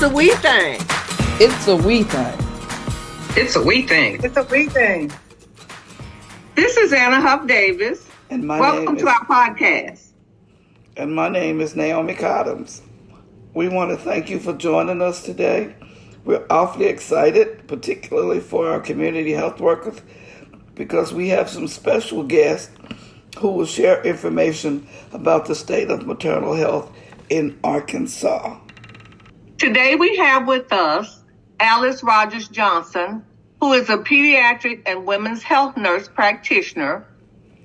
a we thing. It's a we thing. It's a we thing. It's a we thing. This is Anna Huff Davis. And welcome to our podcast. And my name is Naomi Cottams. We want to thank you for joining us today. We're awfully excited, particularly for our community health workers, because we have some special guests who will share information about the state of maternal health in Arkansas. Today we have with us Alice Rogers Johnson, who is a pediatric and women's health nurse practitioner.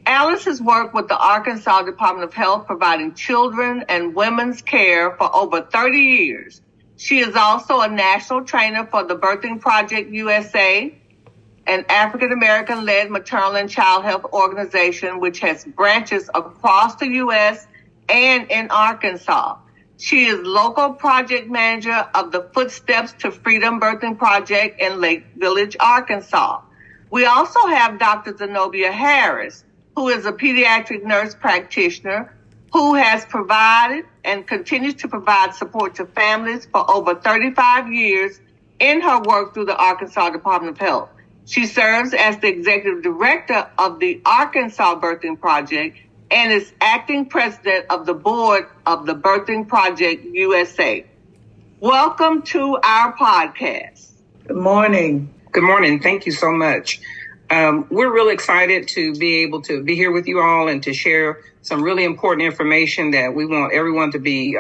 Alice has worked with the Arkansas Department of Health providing children and women's care for over 30 years. She is also a national trainer for the Birthing Project USA, an African-American-led maternal and child health organization which has branches across the U.S. and in Arkansas. She is local project manager of the Footsteps to Freedom Birthing Project in Lake Village, Arkansas. We also have Dr. Zenobia Harris, who is a pediatric nurse practitioner who has provided and continues to provide support to families for over 35 years in her work through the Arkansas Department of Health. She serves as the executive director of the Arkansas Birthing Project and is acting president of the board of the Birthing Project USA. Welcome to our podcast. Good morning. Good morning. Thank you so much. We're really excited to be able to be here with you all and to share some really important information that we want everyone to be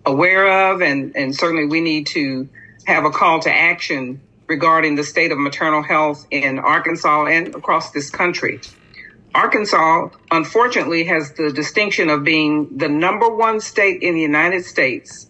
aware of. And certainly we need to have a call to action regarding the state of maternal health in Arkansas and across this country. Arkansas, unfortunately, has the distinction of being the number one state in the United States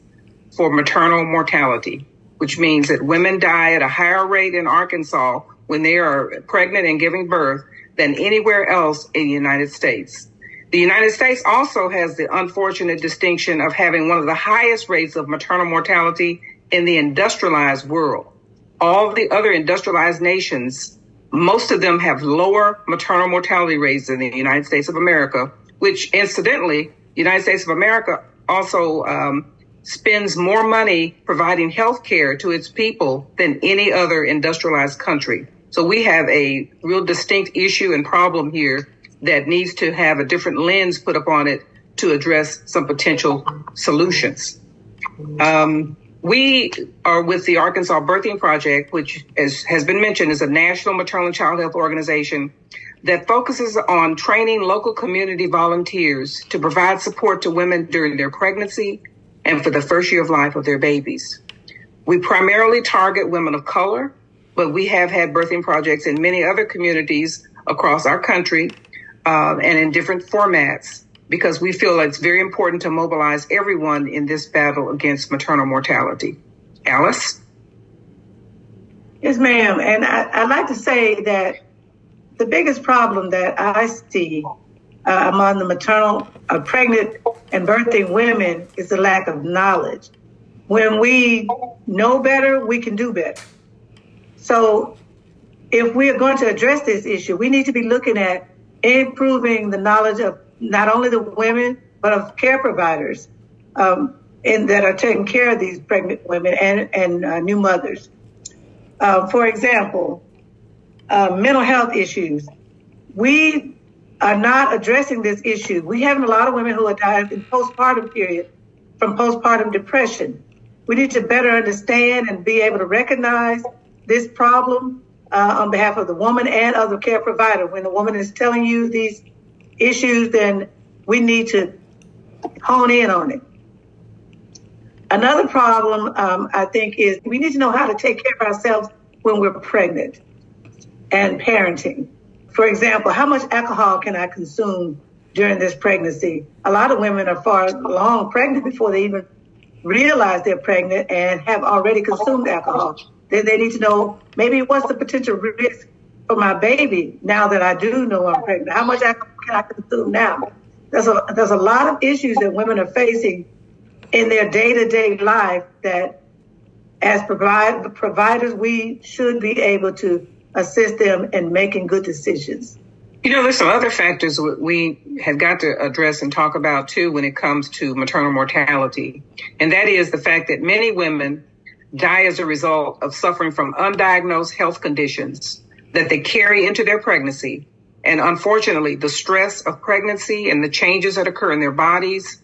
for maternal mortality, which means that women die at a higher rate in Arkansas when they are pregnant and giving birth than anywhere else in the United States. The United States also has the unfortunate distinction of having one of the highest rates of maternal mortality in the industrialized world. All the other industrialized nations, most of them have lower maternal mortality rates than the United States of America, which incidentally, the United States of America also spends more money providing health care to its people than any other industrialized country. So we have a real distinct issue and problem here that needs to have a different lens put upon it to address some potential solutions. We are with the Arkansas Birthing Project, which, as has been mentioned, is a national maternal and child health organization that focuses on training local community volunteers to provide support to women during their pregnancy and for the first year of life of their babies. We primarily target women of color, but we have had birthing projects in many other communities across our country and in different formats, because we feel it's very important to mobilize everyone in this battle against maternal mortality. Alice? Yes, ma'am. And I'd like to say that the biggest problem that I see among the maternal, pregnant and birthing women is the lack of knowledge. When we know better, we can do better. So if we are going to address this issue, we need to be looking at improving the knowledge of not only the women, but of care providers that are taking care of these pregnant women and new mothers. For example, mental health issues. We are not addressing this issue. We have a lot of women who are dying in postpartum period from postpartum depression. We need to better understand and be able to recognize this problem on behalf of the woman and other care provider. When the woman is telling you these issues, then we need to hone in on it. Another problem, I think, is we need to know how to take care of ourselves when we're pregnant and parenting. For example, how much alcohol can I consume during this pregnancy? A lot of women are far along pregnant before they even realize they're pregnant and have already consumed alcohol. Then they need to know maybe what's the potential risk for my baby now that I do know I'm pregnant. How much alcohol can I consume now? There's a lot of issues that women are facing in their day-to-day life that as providers, we should be able to assist them in making good decisions. You know, there's some other factors we have got to address and talk about, too, when it comes to maternal mortality. And that is the fact that many women die as a result of suffering from undiagnosed health conditions that they carry into their pregnancy. And unfortunately, the stress of pregnancy and the changes that occur in their bodies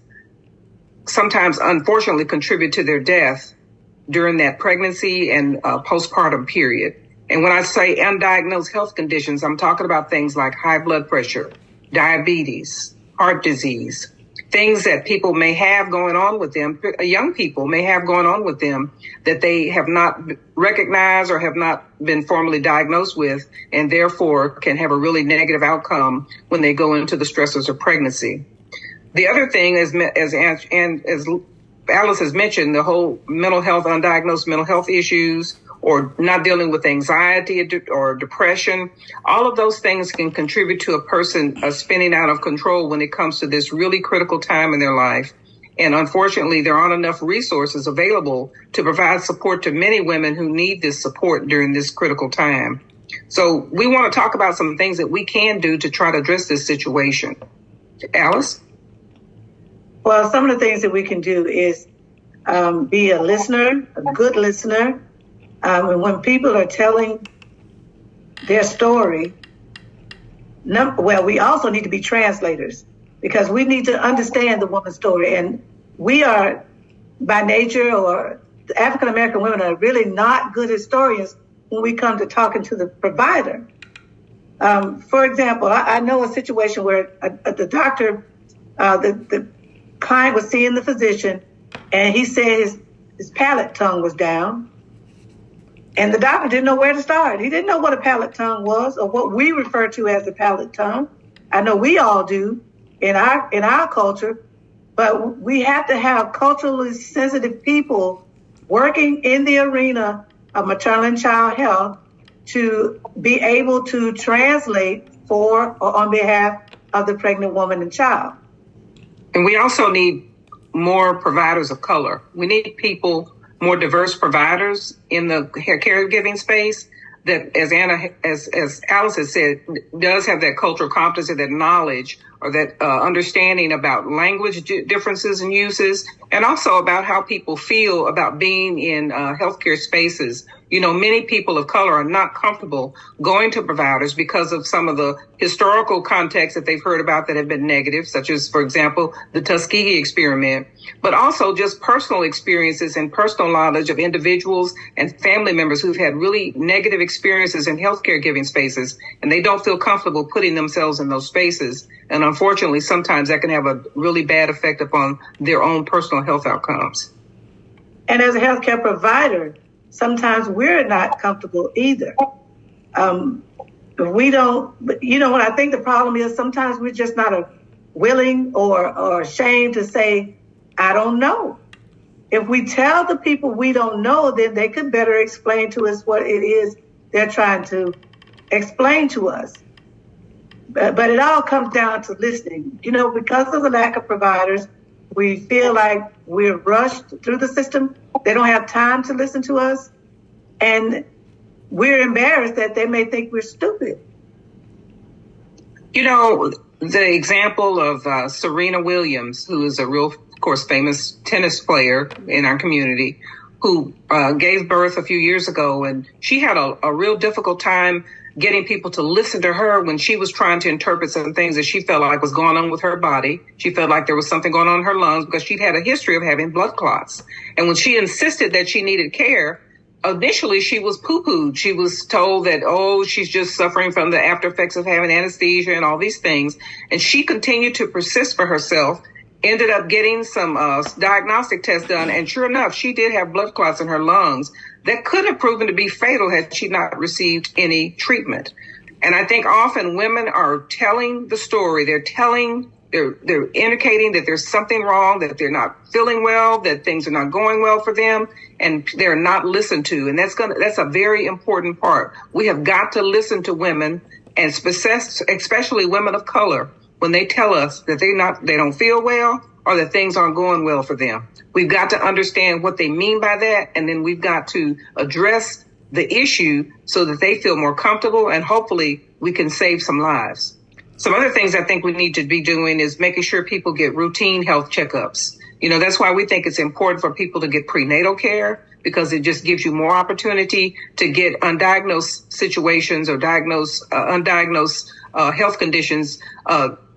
sometimes unfortunately contribute to their death during that pregnancy and postpartum period. And when I say undiagnosed health conditions, I'm talking about things like high blood pressure, diabetes, heart disease, things that people may have going on with them, young people may have going on with them that they have not recognized or have not been formally diagnosed with, and therefore can have a really negative outcome when they go into the stressors of pregnancy. The other thing is, as Alice has mentioned, the whole mental health, undiagnosed mental health issues, or not dealing with anxiety or depression. All of those things can contribute to a person spinning out of control when it comes to this really critical time in their life. And unfortunately, there aren't enough resources available to provide support to many women who need this support during this critical time. So we want to talk about some things that we can do to try to address this situation. Alice? Well, some of the things that we can do is be a listener, a good listener. And when people are telling their story, we also need to be translators, because we need to understand the woman's story. And we are, by nature, or African-American women are really not good historians when we come to talking to the provider. For example, I know a situation where the doctor, the client was seeing the physician, and he said his palate tongue was down. And the doctor didn't know where to start. He didn't know what a palate tongue was, or what we refer to as the palate tongue. I know we all do in our culture, but we have to have culturally sensitive people working in the arena of maternal and child health to be able to translate for or on behalf of the pregnant woman and child. And we also need more providers of color. We need more diverse providers in the caregiving space that, as Alice has said, does have that cultural competency, that knowledge, or that understanding about language differences and uses, and also about how people feel about being in healthcare spaces. You know, many people of color are not comfortable going to providers because of some of the historical contexts that they've heard about that have been negative, such as, for example, the Tuskegee experiment, but also just personal experiences and personal knowledge of individuals and family members who've had really negative experiences in healthcare giving spaces, and they don't feel comfortable putting themselves in those spaces. And unfortunately, sometimes that can have a really bad effect upon their own personal health outcomes. And as a healthcare provider, sometimes we're not comfortable either. We don't, what I think the problem is, sometimes we're just not willing or ashamed to say, I don't know. If we tell the people we don't know, then they could better explain to us what it is they're trying to explain to us. But it all comes down to listening. Because of the lack of providers, we feel like we're rushed through the system. They don't have time to listen to us. And we're embarrassed that they may think we're stupid. The example of Serena Williams, who is a real, of course, famous tennis player in our community, who gave birth a few years ago, and she had a real difficult time getting people to listen to her when she was trying to interpret some things that she felt like was going on with her body. She felt like there was something going on in her lungs because she'd had a history of having blood clots. And when she insisted that she needed care, initially she was poo-pooed. She was told that, she's just suffering from the after effects of having anesthesia and all these things. And she continued to persist for herself, ended up getting some diagnostic tests done. And sure enough, she did have blood clots in her lungs that could have proven to be fatal had she not received any treatment. And I think often women are telling the story. They're indicating that there's something wrong, that they're not feeling well, that things are not going well for them, and they're not listened to. And that's a very important part. We have got to listen to women, and especially women of color, when they tell us that they don't feel well or that things aren't going well for them. We've got to understand what they mean by that, and then we've got to address the issue so that they feel more comfortable, and hopefully we can save some lives. Some other things I think we need to be doing is making sure people get routine health checkups. That's why we think it's important for people to get prenatal care, because it just gives you more opportunity to get undiagnosed situations or undiagnosed health conditions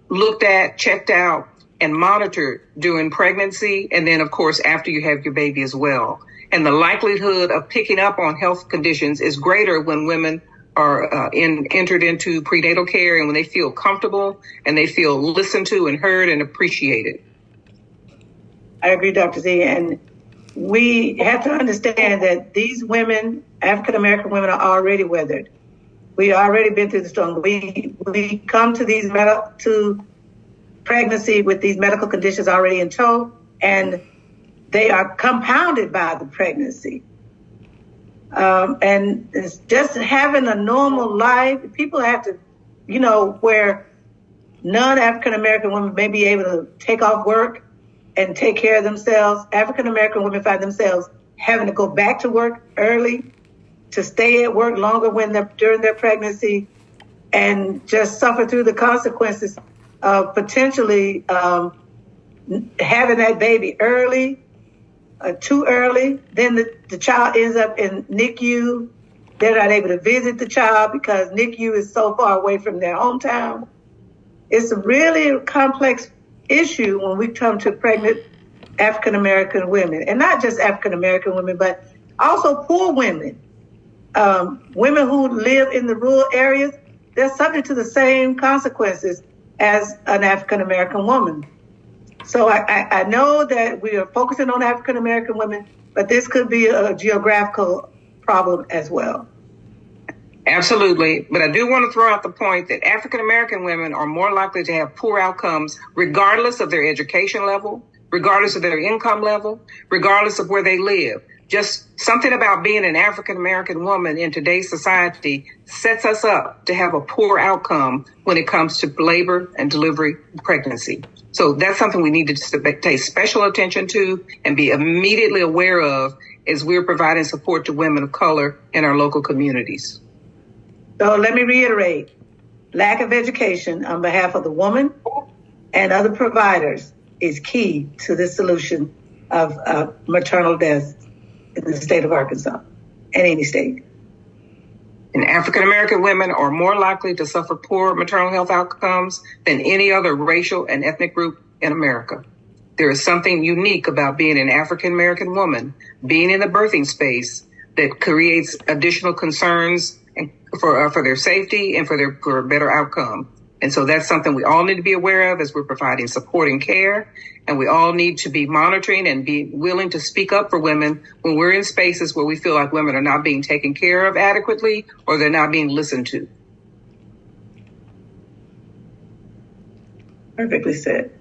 looked at, checked out, and monitored during pregnancy, and then, of course, after you have your baby as well. And the likelihood of picking up on health conditions is greater when women are entered into prenatal care and when they feel comfortable and they feel listened to and heard and appreciated. I agree, Dr. Z. And we have to understand that these women, African American women, are already weathered. We already been through the storm. We come to to pregnancy with these medical conditions already in tow, and they are compounded by the pregnancy. And it's just having a normal life. People have to, where non-African American women may be able to take off work and take care of themselves. African American women find themselves having to go back to work early, to stay at work longer during their pregnancy, and just suffer through the consequences of potentially having that baby early, too early. Then the child ends up in NICU. They're not able to visit the child because NICU is so far away from their hometown. It's a really complex issue when we come to pregnant African American women, and not just African American women, but also poor women. Women who live in the rural areas, they're subject to the same consequences as an African American woman. So I know that we are focusing on African American women, but this could be a geographical problem as well. Absolutely. But I do want to throw out the point that African American women are more likely to have poor outcomes regardless of their education level, regardless of their income level, regardless of where they live. Just something about being an African American woman in today's society sets us up to have a poor outcome when it comes to labor and delivery and pregnancy. So that's something we need to pay special attention to and be immediately aware of as we're providing support to women of color in our local communities. So let me reiterate, lack of education on behalf of the woman and other providers is key to the solution of maternal deaths in the state of Arkansas and any state. And African American women are more likely to suffer poor maternal health outcomes than any other racial and ethnic group in America. There is something unique about being an African American woman, being in the birthing space, that creates additional concerns for their safety and for a better outcome. And so that's something we all need to be aware of as we're providing support and care. And we all need to be monitoring and be willing to speak up for women when we're in spaces where we feel like women are not being taken care of adequately or they're not being listened to. Perfectly said.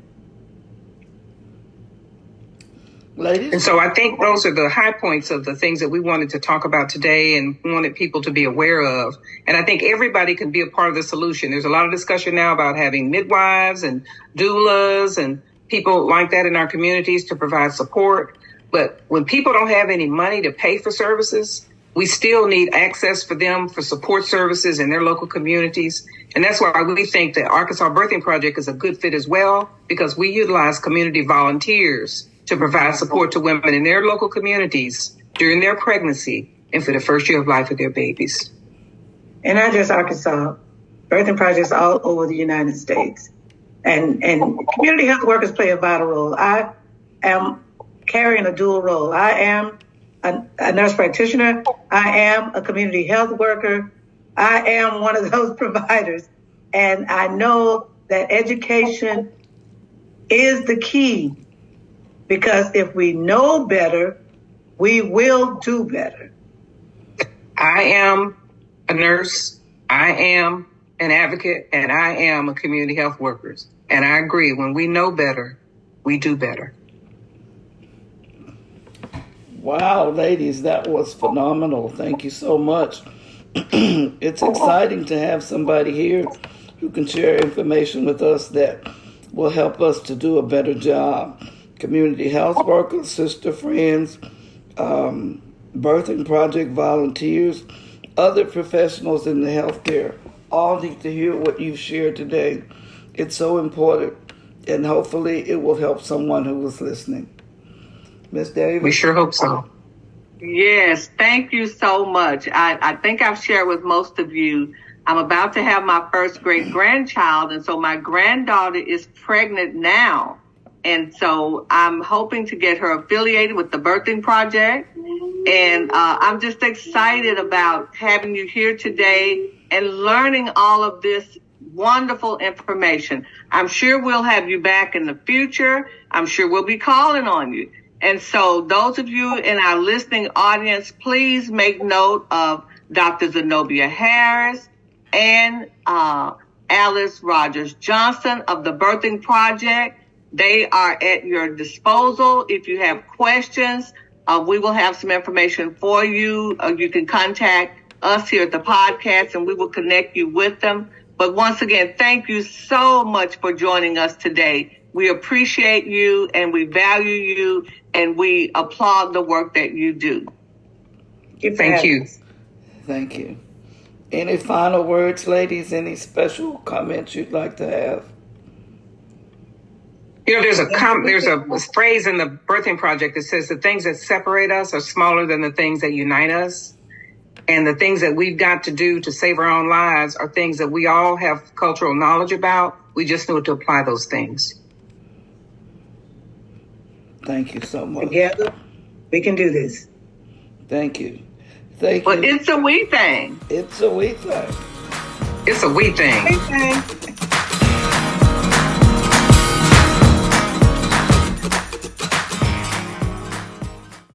Ladies? And so I think those are the high points of the things that we wanted to talk about today and wanted people to be aware of. And I think everybody can be a part of the solution. There's a lot of discussion now about having midwives and doulas and people like that in our communities to provide support. But when people don't have any money to pay for services, we still need access for them for support services in their local communities. And that's why we think the Arkansas Birthing Project is a good fit as well, because we utilize community volunteers to provide support to women in their local communities during their pregnancy and for the first year of life of their babies. And not just Arkansas, birthing projects all over the United States. And community health workers play a vital role. I am carrying a dual role. I am a nurse practitioner. I am a community health worker. I am one of those providers. And I know that education is the key, because if we know better, we will do better. I am a nurse. I am an advocate, and I am a community health worker. And I agree, when we know better, we do better. Wow, ladies, that was phenomenal. Thank you so much. It's exciting to have somebody here who can share information with us that will help us to do a better job. Community health workers, sister friends, birthing project volunteers, other professionals in the healthcare all need to hear what you've shared today. It's so important, and hopefully it will help someone who was listening. Ms. Davis? We sure hope so. Yes, thank you so much. I think I've shared with most of you, I'm about to have my first great grandchild. And so my granddaughter is pregnant now. And so I'm hoping to get her affiliated with the Birthing Project. And I'm just excited about having you here today and learning all of this wonderful information. I'm sure we'll have you back in the future. I'm sure we'll be calling on you. And so those of you in our listening audience, please make note of Dr. Zenobia Harris and Alice Rogers Johnson of the Birthing Project. They are at your disposal. If you have questions, we will have some information for you. You can contact us here at the podcast and we will connect you with them. But once again, thank you so much for joining us today. We appreciate you and we value you and we applaud the work that you do. Thank you. Thank you. Any final words, ladies? Any special comments you'd like to have? You know, there's a phrase in the Birthing Project that says the things that separate us are smaller than the things that unite us. And the things that we've got to do to save our own lives are things that we all have cultural knowledge about. We just know to apply those things. Thank you so much. Together, we can do this. Thank you. Thank you. But it's a we thing. It's a we thing. It's a we thing. Okay.